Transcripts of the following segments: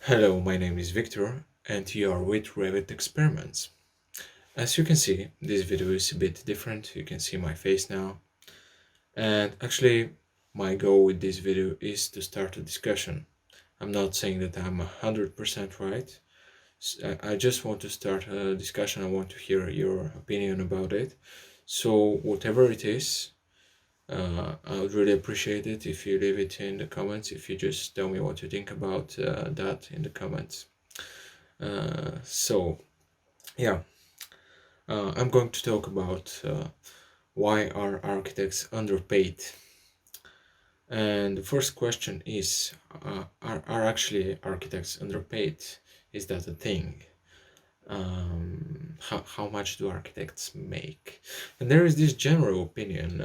Hello, my name is Victor, and you are with Revit Experiments. As you can see, this video is a bit different. You can see my face now. And actually, my goal with this video is to start a discussion. I'm not saying that I'm 100% right. I just want to start a discussion. I want to hear your opinion about it. So, whatever it is, I would really appreciate it if you leave it in the comments, if you just tell me what you think about that in the comments. So yeah, I'm going to talk about why are architects underpaid. And the first question is, are actually architects underpaid? Is that a thing? How much do architects make? And there is this general opinion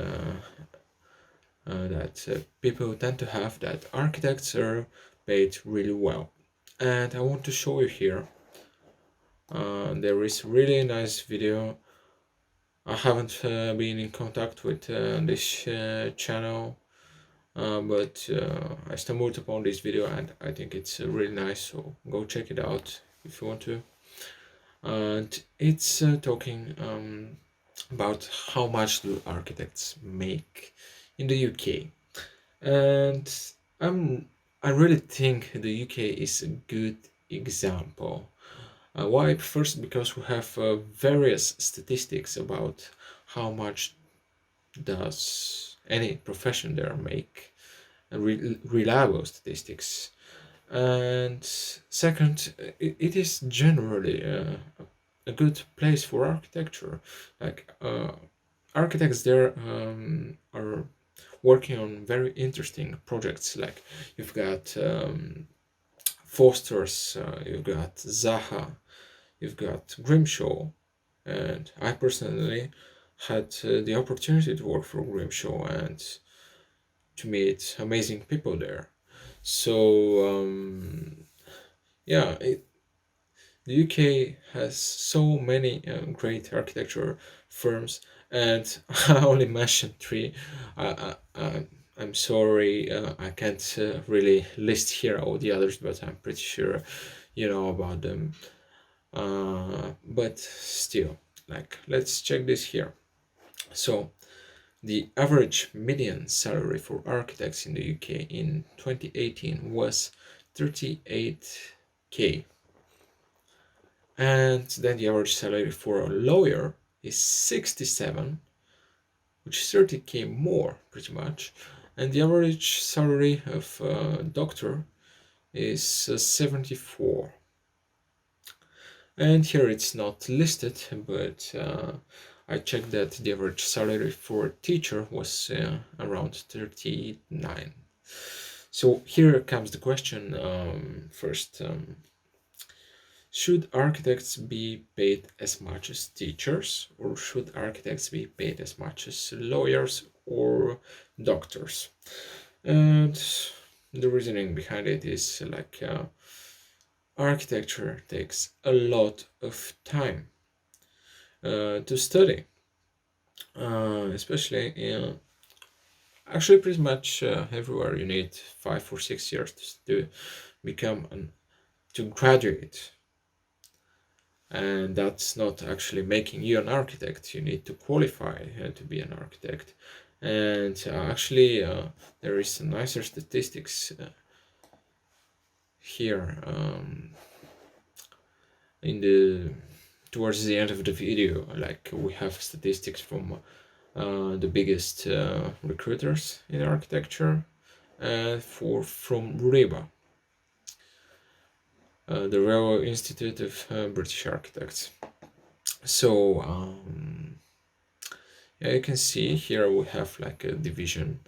that people tend to have that architects are paid really well. And I want to show you here. There is really nice video. I haven't been in contact with this channel, but I stumbled upon this video and I think it's really nice, so go check it out if you want to. And it's talking about how much do architects make in the UK. And I really think the UK is a good example. Why? First, because we have various statistics about how much does any profession there make, reliable statistics. And second, it is generally a good place for architecture. Like architects there are working on very interesting projects. Like you've got Foster's, you've got Zaha, you've got Grimshaw, and I personally had the opportunity to work for Grimshaw and to meet amazing people there. So yeah, the UK has so many great architecture firms, and I only mentioned three. I'm sorry, I can't really list here all the others, but I'm pretty sure you know about them. But still, like, let's check this here. So, the average median salary for architects in the UK in 2018 was 38k. And then the average salary for a lawyer is 67, which is 30k more, pretty much. And the average salary of a doctor is 74. And here it's not listed, but I checked that the average salary for a teacher was around 39. So here comes the question first. Should architects be paid as much as teachers, or should architects be paid as much as lawyers or doctors? And the reasoning behind it is like architecture takes a lot of time to study, especially in actually pretty much everywhere. You need 5 or 6 years to become to graduate, and that's not actually making you an architect. You need to qualify to be an architect, and actually there is some nicer statistics here in the towards the end of the video. Like we have statistics from the biggest recruiters in architecture from RIBA, the Royal Institute of British Architects. So yeah, you can see here we have like a division.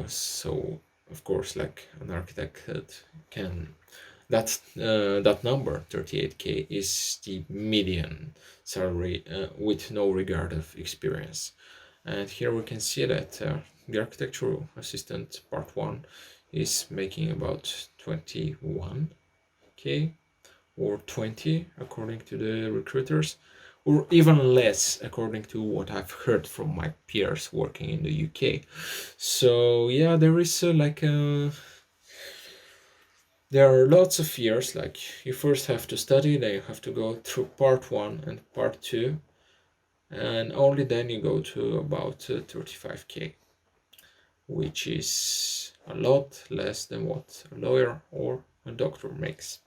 So of course, like an architect can that number 38k is the median salary with no regard of experience. And here we can see that the architectural assistant part 1 is making about 21k or 20 according to the recruiters, or even less according to what I've heard from my peers working in the UK. So yeah, there is There are lots of years, like you first have to study, then you have to go through part 1 and part 2, and only then you go to about 35k, which is a lot less than what a lawyer or a doctor makes.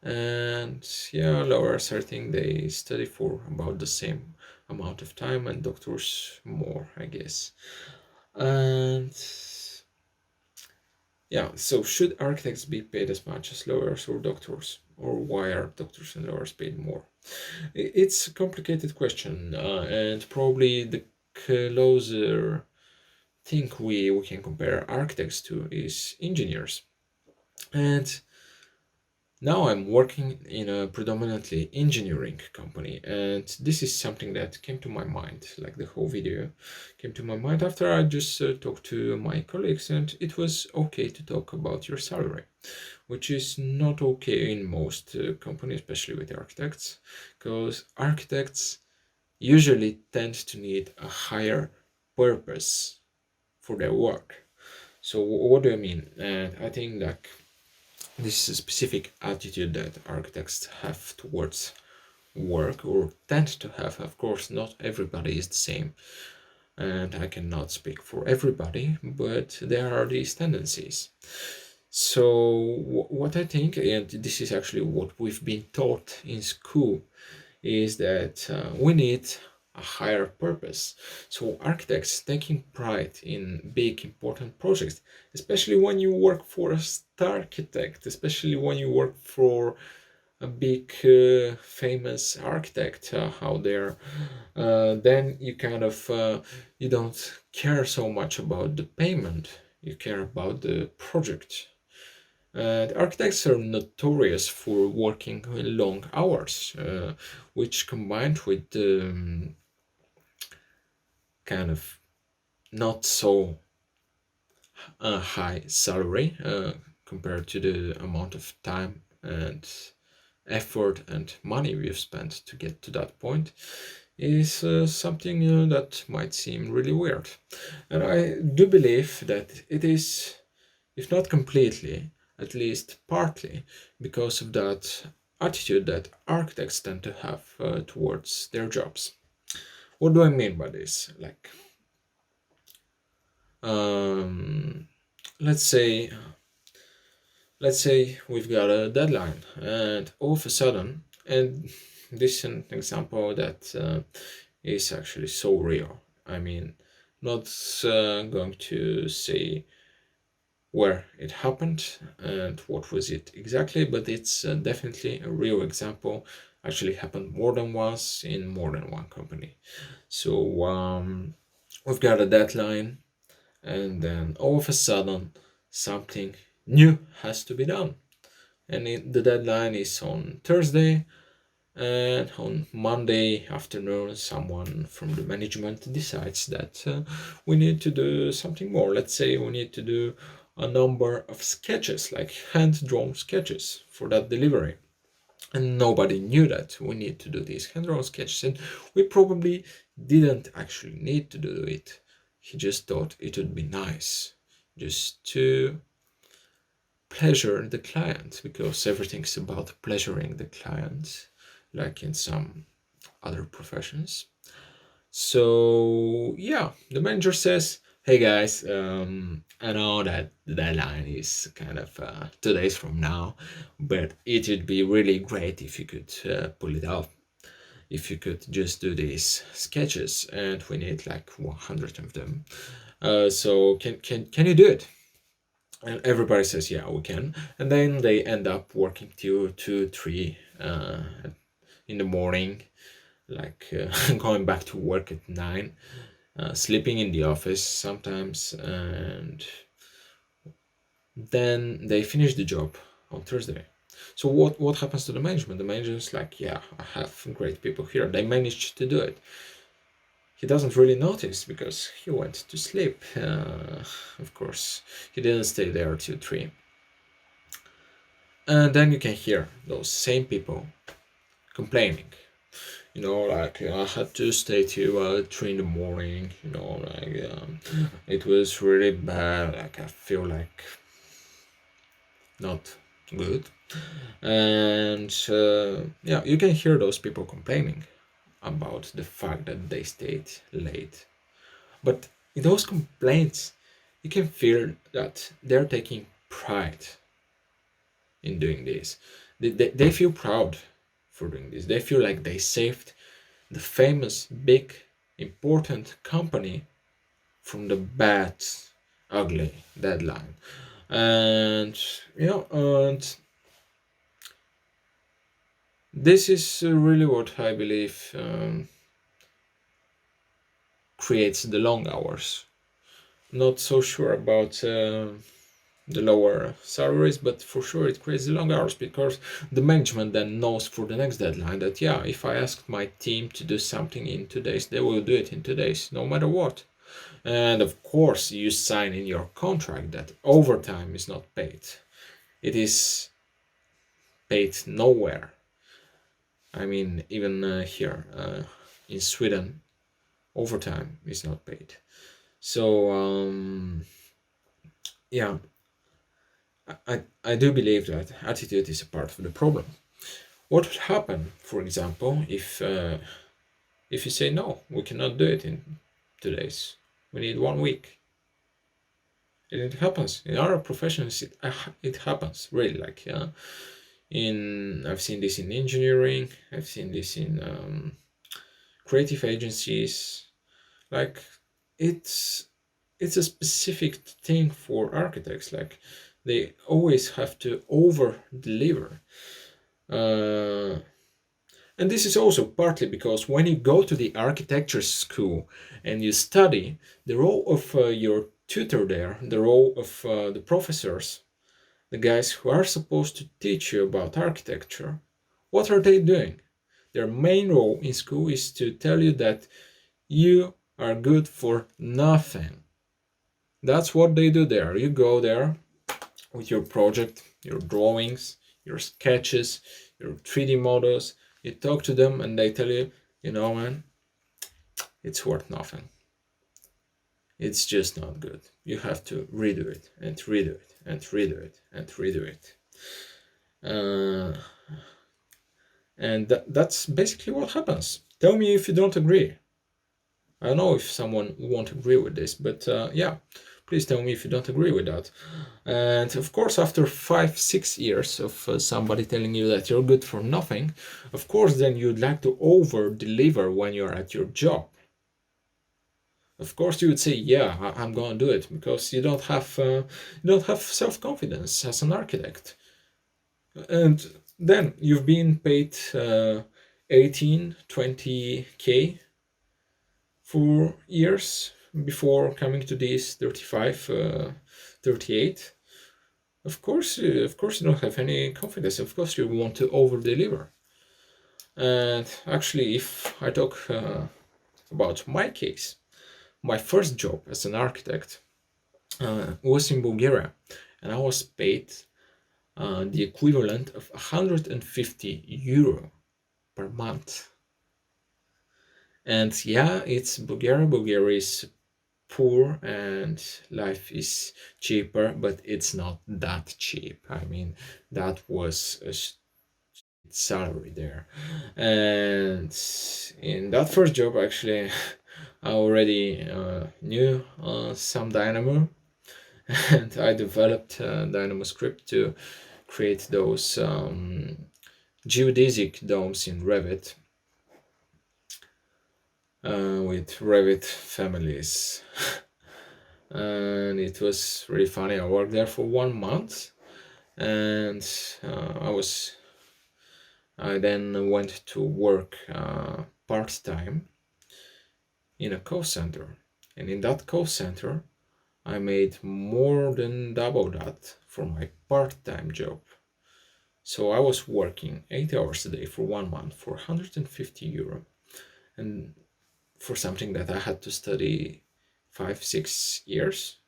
And yeah, lawyers, I think they study for about the same amount of time, and doctors more, I guess. And yeah, so should architects be paid as much as lawyers or doctors? Or why are doctors and lawyers paid more? It's a complicated question, and probably the closer thing we can compare architects to is engineers. And now I'm working in a predominantly engineering company, and this is something that came to my mind, like the whole video came to my mind after I just talked to my colleagues, and it was okay to talk about your salary, which is not okay in most companies, especially with architects, because architects usually tend to need a higher purpose for their work. So what do I mean? And I think like this is a specific attitude that architects have towards work, or tend to have. Of course, not everybody is the same, and I cannot speak for everybody, but there are these tendencies. So what I think, and this is actually what we've been taught in school, is that we need a higher purpose. So architects taking pride in big important projects, especially when you work for a star architect, especially when you work for a big famous architect out there, then you kind of you don't care so much about the payment, you care about the project. The architects are notorious for working long hours, which combined with kind of not so high salary compared to the amount of time and effort and money we've spent to get to that point, is something that might seem really weird. And I do believe that it is, if not completely, at least partly, because of that attitude that architects tend to have towards their jobs. What do I mean by this? Like, um, let's say, let's say we've got a deadline, and all of a sudden, and this is an example that is actually so real. I mean, not going to say where it happened and what was it exactly, but it's definitely a real example. Actually happened more than once in more than one company. So we've got a deadline, and then all of a sudden something new has to be done, and the deadline is on Thursday, and on Monday afternoon someone from the management decides that we need to do something more. Let's say we need to do a number of sketches, like hand-drawn sketches for that delivery, and nobody knew that we need to do these hand-drawn sketches, and we probably didn't actually need to do it. He just thought it would be nice just to pleasure the client, because everything's about pleasuring the client, like in some other professions. So yeah, the manager says, "Hey guys, I know that the deadline is kind of 2 days from now, but it would be really great if you could pull it off. If you could just do these sketches, and we need like 100 of them. So can you do it?" And everybody says, "Yeah, we can." And then they end up working till 2, 3 in the morning, like going back to work at 9, sleeping in the office sometimes, and then they finish the job on Thursday. So what happens to the management? The management's like, "Yeah, I have great people here. They managed to do it." He doesn't really notice because he went to sleep. Of course, he didn't stay there till 3. And then you can hear those same people complaining. Like, "I had to stay till 3 in the morning, like, it was really bad. Like, I feel like not good. And yeah, you can hear those people complaining about the fact that they stayed late. But in those complaints, you can feel that they're taking pride in doing this. They feel proud for doing this. They feel like they saved the famous, big, important company from the bad, ugly deadline. And and this is really what I believe creates the long hours. Not so sure about the lower salaries, but for sure it creates the long hours because the management then knows for the next deadline that, yeah, if I ask my team to do something in 2 days, they will do it in 2 days, no matter what. And of course, you sign in your contract that overtime is not paid. It is paid nowhere. I mean, even here in Sweden, overtime is not paid. So yeah, I do believe that attitude is a part of the problem. What would happen, for example, if you say no, we cannot do it in 2 days. We need 1 week. And it happens in our professions. It happens really. Like in I've seen this in engineering. I've seen this in creative agencies. Like it's it's a specific thing for architects. Like they always have to over deliver. Uh, and this is also partly because when you go to the architecture school and you study, the role of your tutor there, the role of the professors, the guys who are supposed to teach you about architecture, what are they doing? Their main role in school is to tell you that you are good for nothing. That's what they do there. You go there with your project, your drawings, your sketches, your 3D models. You talk to them and they tell you, man, it's worth nothing. It's just not good. You have to redo it and redo it and redo it and redo it. And that's basically what happens. Tell me if you don't agree. I don't know if someone won't agree with this, but yeah, please tell me if you don't agree with that. And of course, after 5-6 years of somebody telling you that you're good for nothing, of course, then you'd like to over deliver when you're at your job. Of course, you would say, "Yeah, I'm going to do it," because you don't have self-confidence as an architect. And then you've been paid 18, 20K for years before coming to these 35, 38. Of course you don't have any confidence. Of course you want to over deliver. And actually, if I talk about my case, my first job as an architect was in Bulgaria, and I was paid the equivalent of 150 euro per month. And yeah, it's Bulgaria. Bulgaria is poor and life is cheaper, but it's not that cheap. I mean, that was a salary there. And in that first job, actually, I already knew some Dynamo, and I developed Dynamo script to create those geodesic domes in Revit with Revit families. And it was really funny. I worked there for 1 month, and I then went to work part-time in a call center. And in that call center, I made more than double that for my part-time job. So I was working 8 hours a day for 1 month for 150 euro. And for something that I had to study 5-6 years,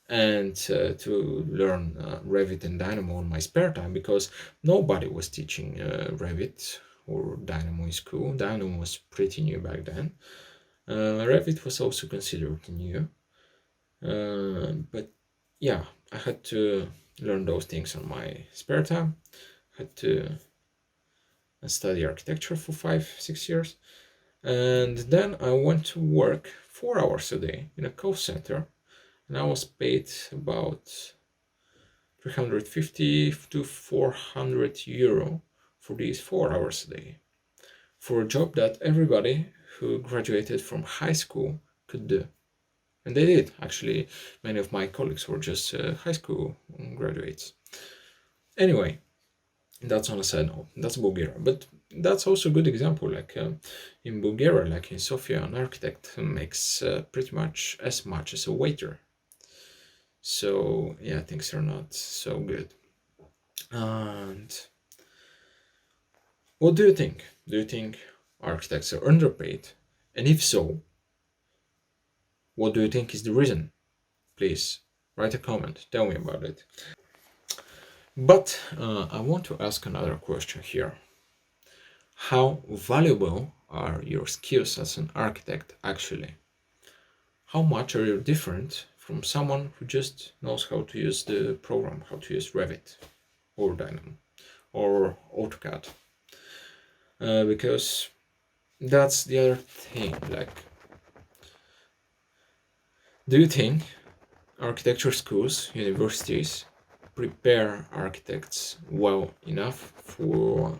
and to learn Revit and Dynamo on my spare time, because nobody was teaching Revit or Dynamo in school. Dynamo was pretty new back then. Revit was also considered new. But yeah, I had to learn those things on my spare time. Had to study architecture for 5-6 years, and then I went to work 4 hours a day in a call center, and I was paid about 350 to 400 euro for these 4 hours a day, for a job that everybody who graduated from high school could do. And they did, actually. Many of my colleagues were just high school graduates. Anyway, that's on a side note. That's Bulgaria. But that's also a good example. Like in Bulgaria, like in Sofia, an architect makes pretty much as a waiter. So yeah, things are not so good. And what do you think? Do you think architects are underpaid? And if so, what do you think is the reason? Please write a comment, tell me about it. But I want to ask another question here. How valuable are your skills as an architect actually? How much are you different from someone who just knows how to use the program, how to use Revit or Dynamo or AutoCAD? Because that's the other thing. Like, do you think architecture schools, universities prepare architects well enough for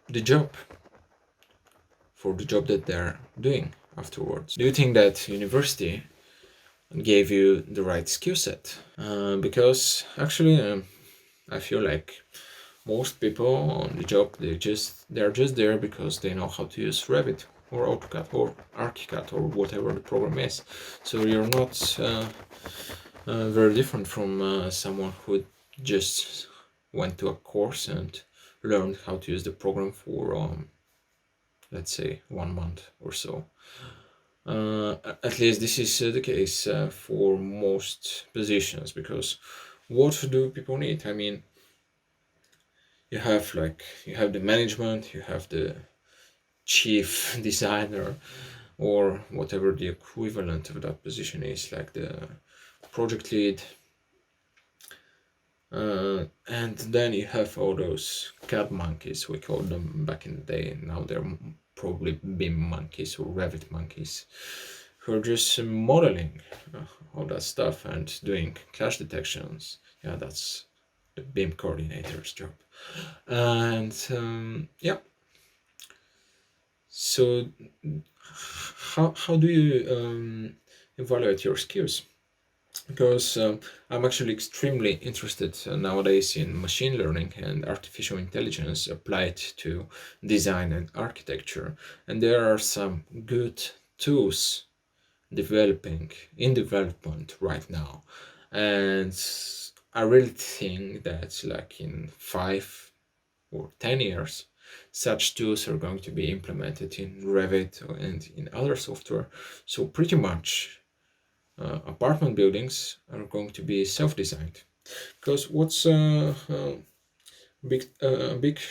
the job, that they're doing afterwards? Do you think that university gave you the right skill set? Because actually, I feel like most people on the job, they're just there because they know how to use Revit or AutoCAD or ArchiCAD or whatever the program is. So you're not very different from someone who just went to a course and learned how to use the program for let's say 1 month or so. At least this is the case for most positions, because what do people need? I mean, you have the management, you have the chief designer, or whatever the equivalent of that position is, like the project lead, and then you have all those CAD monkeys, we called them back in the day. Now they're probably BIM monkeys or Revit monkeys, who are just modeling all that stuff and doing clash detections. Yeah, that's the BIM coordinator's job. And yeah, so how do you evaluate your skills? Because I'm actually extremely interested nowadays in machine learning and artificial intelligence applied to design and architecture, and there are some good tools in development right now, and I really think that like in 5 or 10 years, such tools are going to be implemented in Revit and in other software. So pretty much apartment buildings are going to be self-designed, because what's a big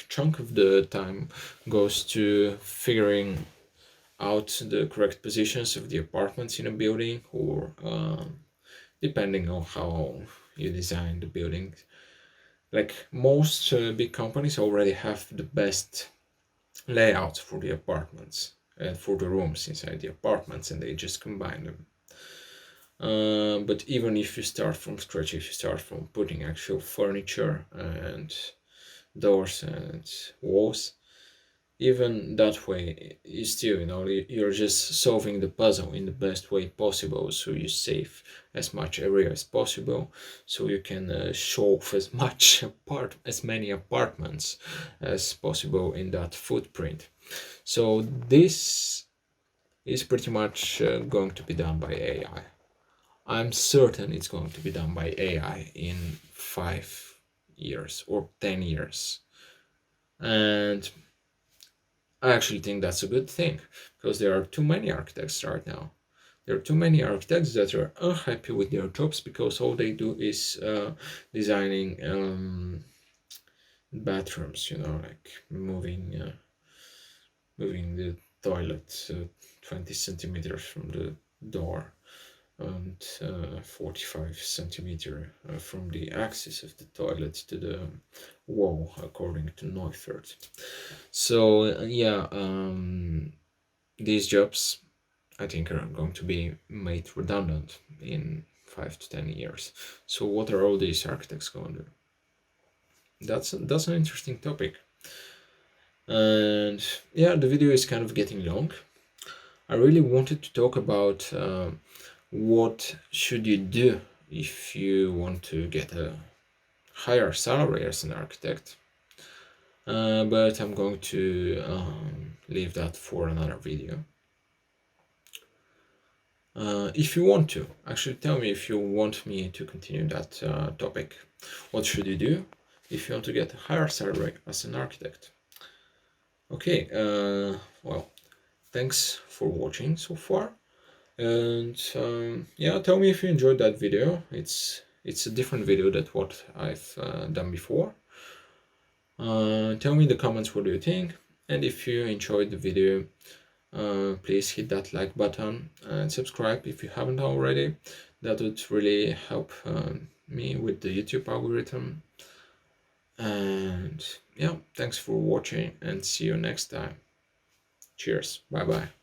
chunk of the time goes to figuring out the correct positions of the apartments in a building, or depending on how you design the building. Like most big companies already have the best layout for the apartments and for the rooms inside the apartments, and they just combine them. But even if you start from scratch, if you start from putting actual furniture and doors and walls, even that way, you still, you're just solving the puzzle in the best way possible. So you save as much area as possible, so you can shove as many apartments as possible in that footprint. So this is pretty much going to be done by AI. I'm certain it's going to be done by AI in 5 years or 10 years. And I actually think that's a good thing, because there are too many architects right now. There are too many architects that are unhappy with their jobs because all they do is designing bathrooms, like moving the toilet 20 centimeters from the door, and 45 centimeter from the axis of the toilet to the wall, according to Neufert. So yeah, these jobs I think are going to be made redundant in 5 to 10 years. So what are all these architects going to do? That's an interesting topic. And yeah, the video is kind of getting long. I really wanted to talk about what should you do if you want to get a higher salary as an architect. But I'm going to leave that for another video. If you want to, actually tell me if you want me to continue that topic. What should you do if you want to get a higher salary as an architect? Okay, well, thanks for watching so far. And yeah, tell me if you enjoyed that video. It's a different video than what I've done before. Tell me in the comments what do you think, and if you enjoyed the video, please hit that like button and subscribe if you haven't already. That would really help me with the YouTube algorithm. And yeah, thanks for watching and see you next time. Cheers, bye bye.